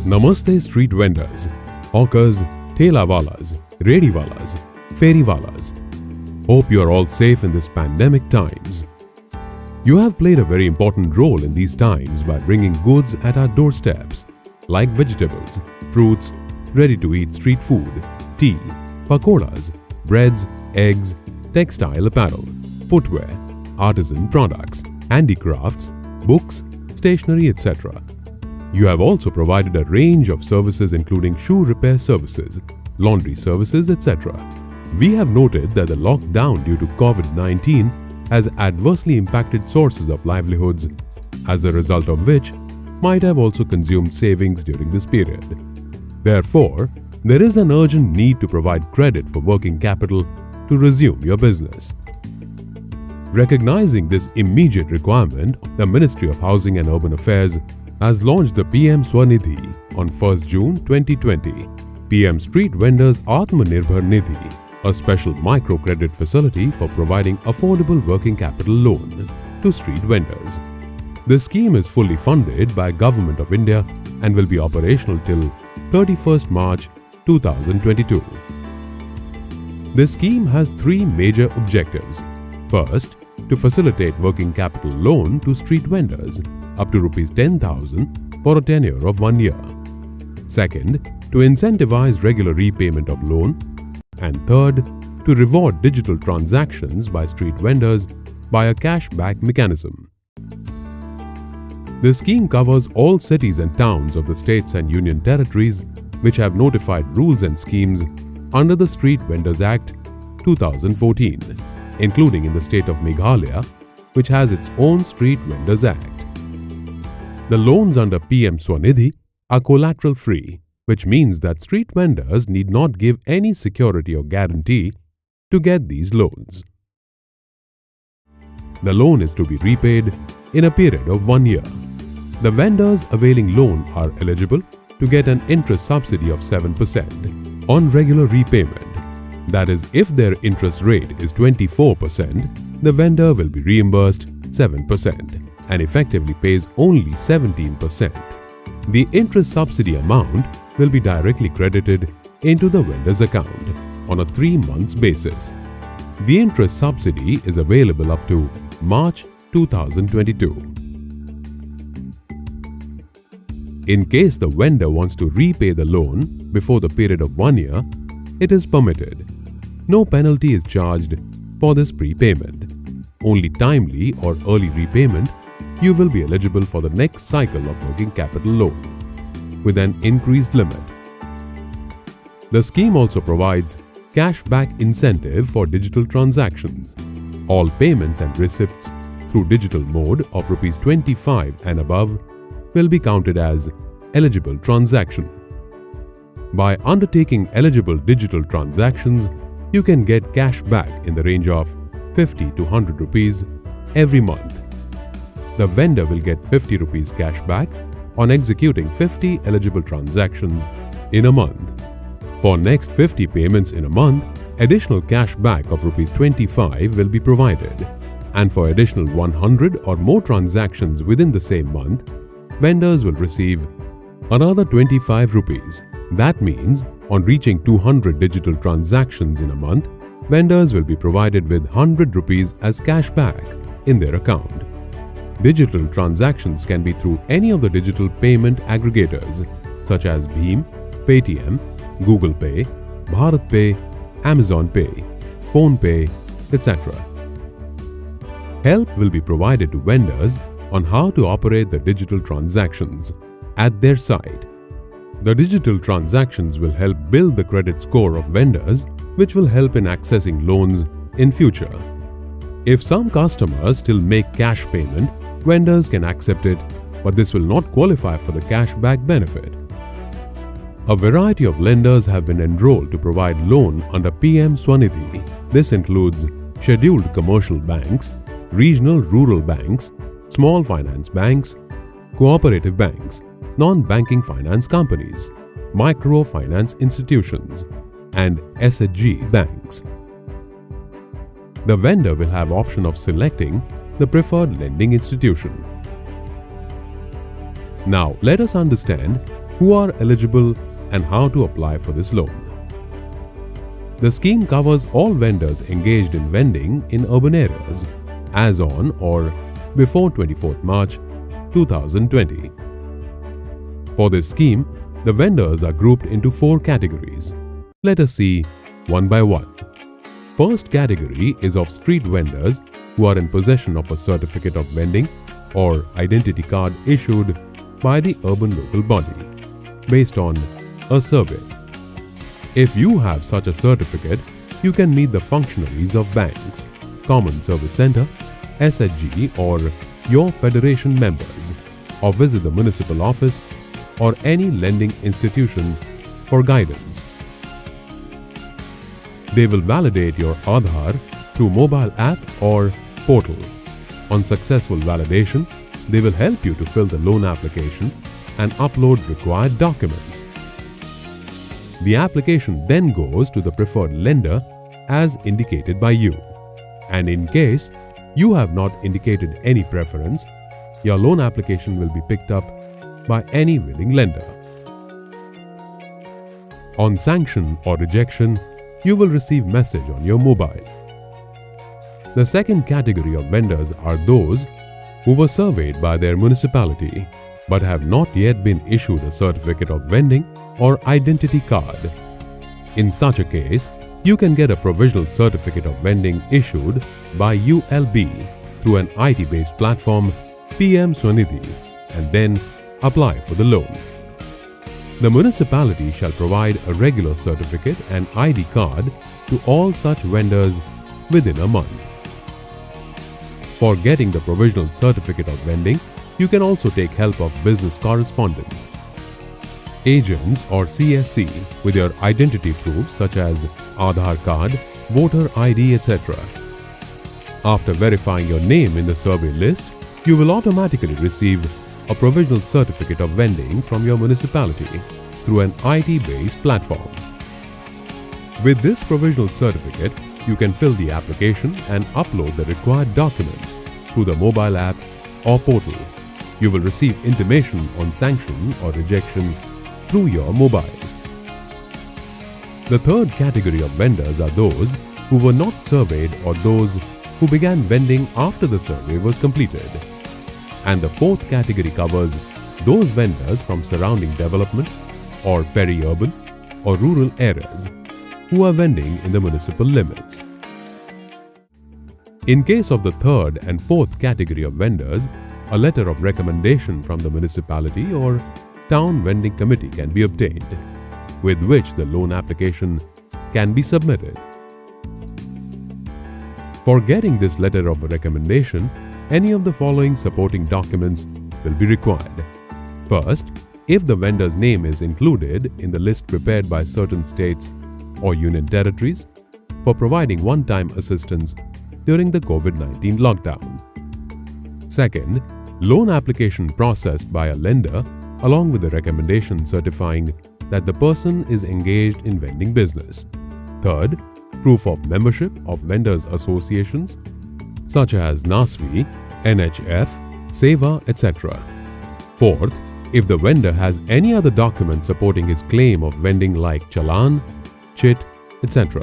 Namaste street vendors, hawkers, thelawalas, rediwalas, feriwalas. Hope you are all safe in this pandemic times. You have played a very important role in these times by bringing goods at our doorsteps like vegetables, fruits, ready-to-eat street food, tea, pakoras, breads, eggs, textile apparel, footwear, artisan products, handicrafts, books, stationery, etc. You have also provided a range of services including shoe repair services, laundry services, etc. We have noted that the lockdown due to COVID-19 has adversely impacted sources of livelihoods, as a result of which might have also consumed savings during this period. Therefore, there is an urgent need to provide credit for working capital to resume your business. Recognizing this immediate requirement, the Ministry of Housing and Urban Affairs has launched the PM Swanidhi on 1st June 2020. PM Street Vendors Atmanirbhar Nidhi, a special microcredit facility for providing affordable working capital loan to street vendors. The scheme is fully funded by Government of India and will be operational till 31st March 2022. This scheme has three major objectives. First, to facilitate working capital loan to street vendors up to Rs 10,000 for a tenure of 1 year. Second, to incentivize regular repayment of loan. And third, to reward digital transactions by street vendors by a cashback mechanism. The scheme covers all cities and towns of the states and union territories which have notified rules and schemes under the Street Vendors Act 2014, including in the state of Meghalaya, which has its own Street Vendors Act. The loans under PM Swanidhi are collateral-free, which means that street vendors need not give any security or guarantee to get these loans. The loan is to be repaid in a period of 1 year. The vendors availing loan are eligible to get an interest subsidy of 7% on regular repayment. That is, if their interest rate is 24%, the vendor will be reimbursed 7% and effectively pays only 17%. The interest subsidy amount will be directly credited into the vendor's account on a 3-month basis. The interest subsidy is available up to March 2022. In case the vendor wants to repay the loan before the period of 1 year, it is permitted. No penalty is charged for this prepayment. Only timely or early repayment, you will be eligible for the next cycle of working capital loan with an increased limit. The scheme also provides cashback incentive for digital transactions. All payments and receipts through digital mode of Rs 25 and above will be counted as eligible transaction. By undertaking eligible digital transactions, you can get cash back in the range of 50 to 100 rupees every month. The vendor will get 50 rupees cash back on executing 50 eligible transactions in a month. For next 50 payments in a month, additional cash back of Rs 25 will be provided. And for additional 100 or more transactions within the same month, vendors will receive another 25 rupees. That means, on reaching 200 digital transactions in a month, vendors will be provided with 100 rupees as cash back in their account. Digital transactions can be through any of the digital payment aggregators such as Bheem, Paytm, Google Pay, Bharat Pay, Amazon Pay, PhonePe, etc. Help will be provided to vendors on how to operate the digital transactions at their site. The digital transactions will help build the credit score of vendors, which will help in accessing loans in future. If some customers still make cash payment, vendors can accept it, but this will not qualify for the cashback benefit. A variety of lenders have been enrolled to provide loan under PM Swanidhi. This includes scheduled commercial banks, regional rural banks, small finance banks, cooperative banks, non-banking finance companies, microfinance institutions, and SHG banks. The vendor will have option of selecting the preferred lending institution. Now, let us understand who are eligible and how to apply for this loan. The scheme covers all vendors engaged in vending in urban areas as on or before 24th March 2020. For this scheme, the vendors are grouped into 4 categories. Let us see one by one. First category is of street vendors who are in possession of a certificate of vending or identity card issued by the urban local body based on a survey. If you have such a certificate, you can meet the functionaries of banks, Common Service Center, SHG or your federation members, or visit the municipal office or any lending institution for guidance. They will validate your Aadhaar through mobile app or portal. On successful validation, they will help you to fill the loan application and upload required documents. The application then goes to the preferred lender as indicated by you. And in case you have not indicated any preference, your loan application will be picked up by any willing lender. On sanction or rejection, you will receive message on your mobile. The second category of vendors are those who were surveyed by their municipality but have not yet been issued a certificate of vending or identity card. In such a case, you can get a provisional certificate of vending issued by ULB through an IT-based platform, PM Swanidhi, and then apply for the loan. The municipality shall provide a regular certificate and ID card to all such vendors within a month. For getting the provisional certificate of vending, you can also take help of business correspondents, agents or CSC with your identity proof such as Aadhaar card, voter ID, etc. After verifying your name in the survey list, you will automatically receive a provisional certificate of vending from your municipality through an IT-based platform. With this provisional certificate, you can fill the application and upload the required documents through the mobile app or portal. You will receive intimation on sanction or rejection through your mobile. The third category of vendors are those who were not surveyed or those who began vending after the survey was completed. And the fourth category covers those vendors from surrounding development or peri-urban or rural areas who are vending in the municipal limits. In case of the third and fourth category of vendors, a letter of recommendation from the municipality or town vending committee can be obtained, with which the loan application can be submitted. For getting this letter of recommendation, any of the following supporting documents will be required. First, if the vendor's name is included in the list prepared by certain states or union territories for providing one-time assistance during the COVID-19 lockdown. Second, loan application processed by a lender along with the recommendation certifying that the person is engaged in vending business. Third, proof of membership of vendors associations such as NASVI, NHF, SEVA, etc. Fourth, if the vendor has any other document supporting his claim of vending like challan, chit, etc.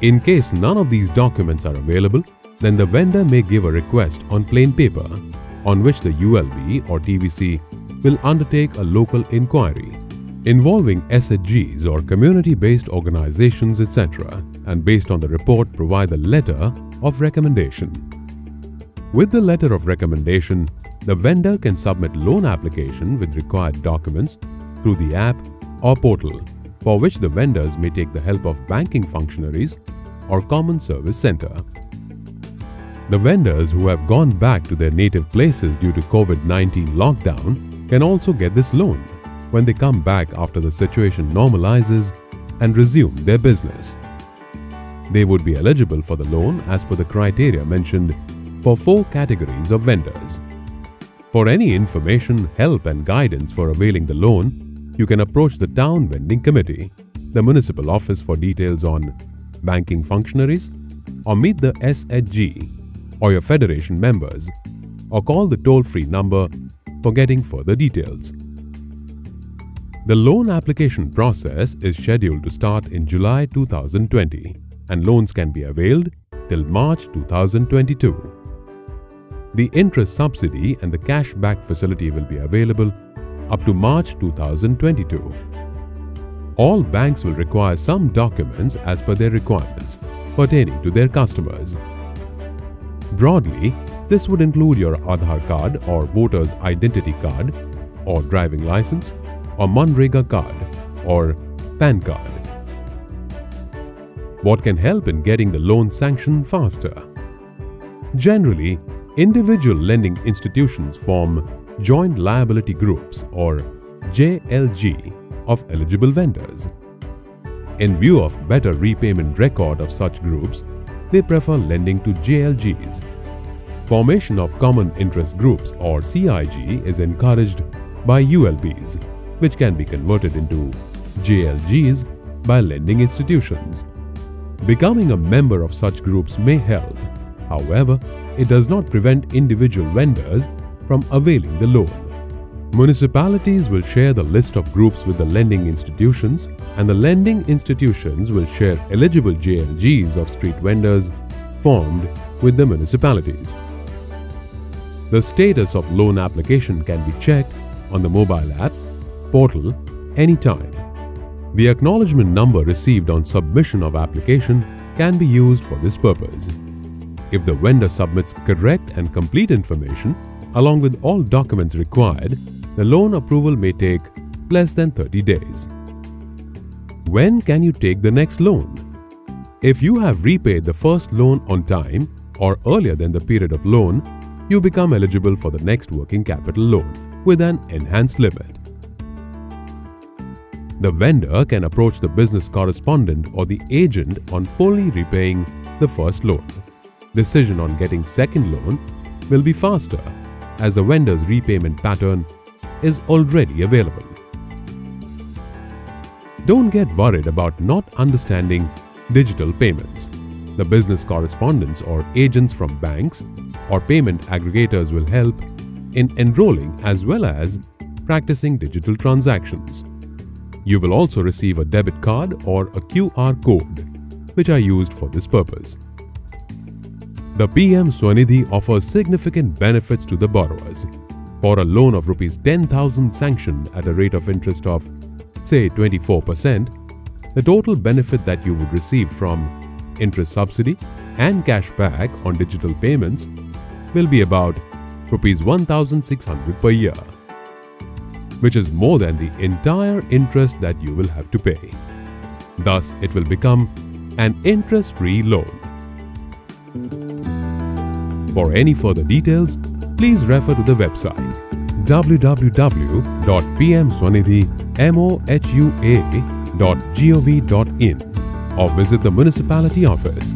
In case none of these documents are available, then the vendor may give a request on plain paper on which the ULB or TVC will undertake a local inquiry involving SHGs or community-based organizations, etc. and based on the report provide the letter of recommendation. With the letter of recommendation, the vendor can submit loan application with required documents through the app or portal, for which the vendors may take the help of banking functionaries or common service center. The vendors who have gone back to their native places due to COVID-19 lockdown can also get this loan when they come back after the situation normalizes and resume their business. They would be eligible for the loan as per the criteria mentioned for 4 categories of vendors. For any information, help and guidance for availing the loan, you can approach the Town Vending Committee, the municipal office for details on banking functionaries, or meet the SHG or your federation members, or call the toll-free number for getting further details. The loan application process is scheduled to start in July 2020 and loans can be availed till March 2022. The interest subsidy and the cashback facility will be available up to March 2022. All banks will require some documents as per their requirements pertaining to their customers. Broadly, this would include your Aadhaar card or voter's identity card or driving license or Manrega card or PAN card. What can help in getting the loan sanctioned faster? Generally, individual lending institutions form joint liability groups or JLG of eligible vendors. In view of better repayment record of such groups, they prefer lending to JLGs. Formation of common interest groups or CIG is encouraged by ULBs, which can be converted into JLGs by lending institutions. Becoming a member of such groups may help. However, it does not prevent individual vendors from availing the loan. Municipalities will share the list of groups with the lending institutions, and the lending institutions will share eligible JLGs of street vendors formed with the municipalities. The status of loan application can be checked on the mobile app, portal, anytime. The acknowledgement number received on submission of application can be used for this purpose. If the vendor submits correct and complete information along with all documents required, the loan approval may take less than 30 days. When can you take the next loan? If you have repaid the first loan on time or earlier than the period of loan, you become eligible for the next working capital loan with an enhanced limit. The vendor can approach the business correspondent or the agent on fully repaying the first loan. Decision on getting second loan will be faster as the vendor's repayment pattern is already available. Don't get worried about not understanding digital payments. The business correspondents or agents from banks or payment aggregators will help in enrolling as well as practicing digital transactions. You will also receive a debit card or a QR code, which are used for this purpose. The PM Swanidhi offers significant benefits to the borrowers. For a loan of Rs 10,000 sanctioned at a rate of interest of, say, 24%, the total benefit that you would receive from interest subsidy and cashback on digital payments will be about Rs 1,600 per year, which is more than the entire interest that you will have to pay. Thus, it will become an interest-free loan. For any further details, please refer to the website www.pmswanidhi.gov.in or visit the municipality office.